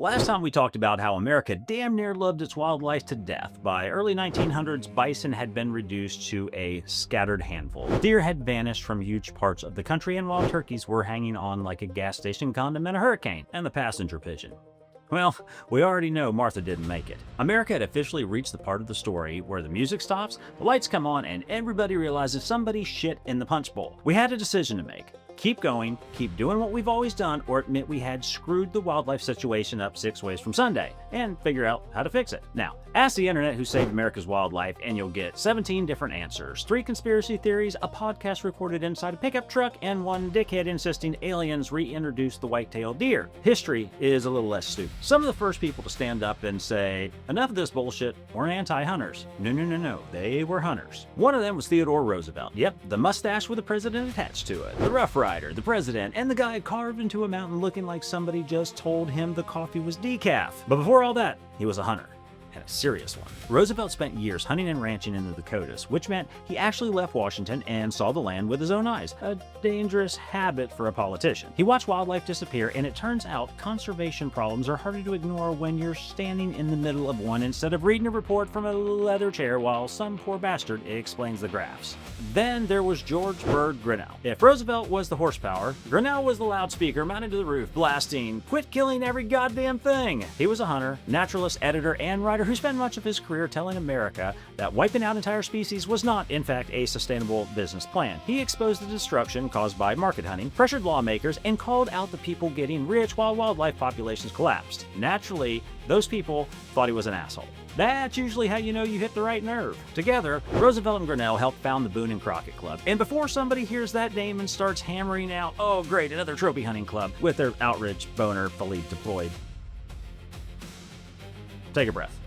Last time we talked about how America damn near loved its wildlife to death. By early 1900s, bison had been reduced to a scattered handful. Deer had vanished from huge parts of the country, and wild turkeys were hanging on like a gas station condom in a hurricane, and the passenger pigeon. Well, we already know Martha didn't make it. America had officially reached the part of the story where the music stops, the lights come on, and everybody realizes somebody shit in the punch bowl. We had a decision to make. Keep going, keep doing what we've always done, or admit we had screwed the wildlife situation up 6 ways from Sunday, and figure out how to fix it. Now, ask the internet who saved America's wildlife, and you'll get 17 different answers. 3 conspiracy theories, a podcast recorded inside a pickup truck, and 1 dickhead insisting aliens reintroduced the white-tailed deer. History is a little less stupid. Some of the first people to stand up and say, enough of this bullshit, we're anti-hunters. No, they were hunters. One of them was Theodore Roosevelt. Yep, the mustache with the president attached to it. The Rough Rider, the president, and the guy carved into a mountain looking like somebody just told him the coffee was decaf. But before all that, he was a hunter. And a serious one. Roosevelt spent years hunting and ranching in the Dakotas, which meant he actually left Washington and saw the land with his own eyes, a dangerous habit for a politician. He watched wildlife disappear, and it turns out conservation problems are harder to ignore when you're standing in the middle of one instead of reading a report from a leather chair while some poor bastard explains the graphs. Then there was George Bird Grinnell. If Roosevelt was the horsepower, Grinnell was the loudspeaker mounted to the roof, blasting, "Quit killing every goddamn thing!" He was a hunter, naturalist, editor, and writer who spent much of his career telling America that wiping out entire species was not, in fact, a sustainable business plan. He exposed the destruction caused by market hunting, pressured lawmakers, and called out the people getting rich while wildlife populations collapsed. Naturally, those people thought he was an asshole. That's usually how you know you hit the right nerve. Together, Roosevelt and Grinnell helped found the Boone and Crockett Club. And before somebody hears that name and starts hammering out, oh great, another trophy hunting club, with their outraged boner fully deployed, take a breath.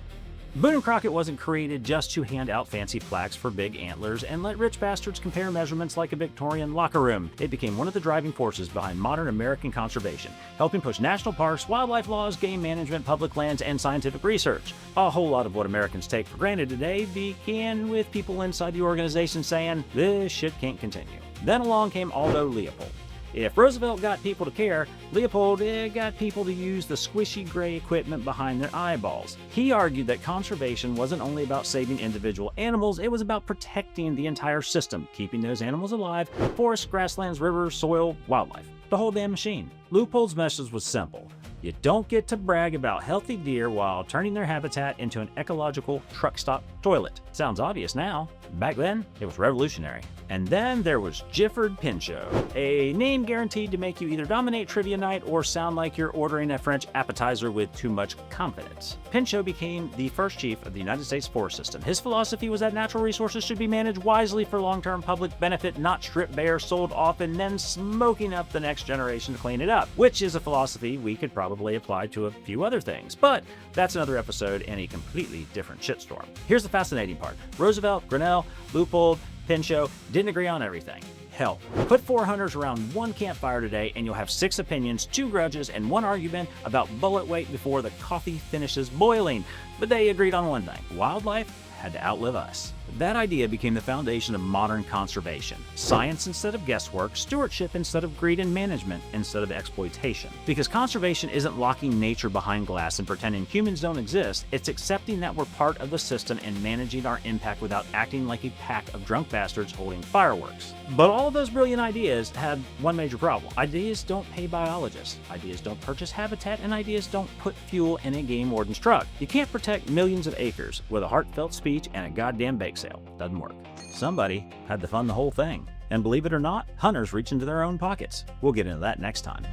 Boone and Crockett wasn't created just to hand out fancy plaques for big antlers and let rich bastards compare measurements like a Victorian locker room. It became one of the driving forces behind modern American conservation, helping push national parks, wildlife laws, game management, public lands, and scientific research. A whole lot of what Americans take for granted today began with people inside the organization saying, this shit can't continue. Then along came Aldo Leopold. If Roosevelt got people to care, Leopold got people to use the squishy gray equipment behind their eyeballs. He argued that conservation wasn't only about saving individual animals, it was about protecting the entire system, keeping those animals alive, forests, grasslands, rivers, soil, wildlife. The whole damn machine. Leopold's message was simple. You don't get to brag about healthy deer while turning their habitat into an ecological truck stop toilet. Sounds obvious now. Back then, it was revolutionary. And then there was Gifford Pinchot, a name guaranteed to make you either dominate trivia night or sound like you're ordering a French appetizer with too much confidence. Pinchot became the first chief of the United States Forest System. His philosophy was that natural resources should be managed wisely for long-term public benefit, not stripped bare, sold off, and then smoking up the next generation to clean it up, which is a philosophy we could probably apply to a few other things. But that's another episode and a completely different shitstorm. Here's the fascinating part. Roosevelt, Grinnell, Leopold, Pinchot didn't agree on everything. Hell, put 4 hunters around one campfire today and you'll have 6 opinions, 2 grudges, and 1 argument about bullet weight before the coffee finishes boiling. But they agreed on one thing. Wildlife had to outlive us. That idea became the foundation of modern conservation. Science instead of guesswork, stewardship instead of greed, and management instead of exploitation. Because conservation isn't locking nature behind glass and pretending humans don't exist, it's accepting that we're part of the system and managing our impact without acting like a pack of drunk bastards holding fireworks. But all of those brilliant ideas had one major problem. Ideas don't pay biologists, ideas don't purchase habitat, and ideas don't put fuel in a game warden's truck. You can't protect millions of acres with a heartfelt speech and a goddamn bake sale. Doesn't work. Somebody had to fund the whole thing. And believe it or not, hunters reach into their own pockets. We'll get into that next time.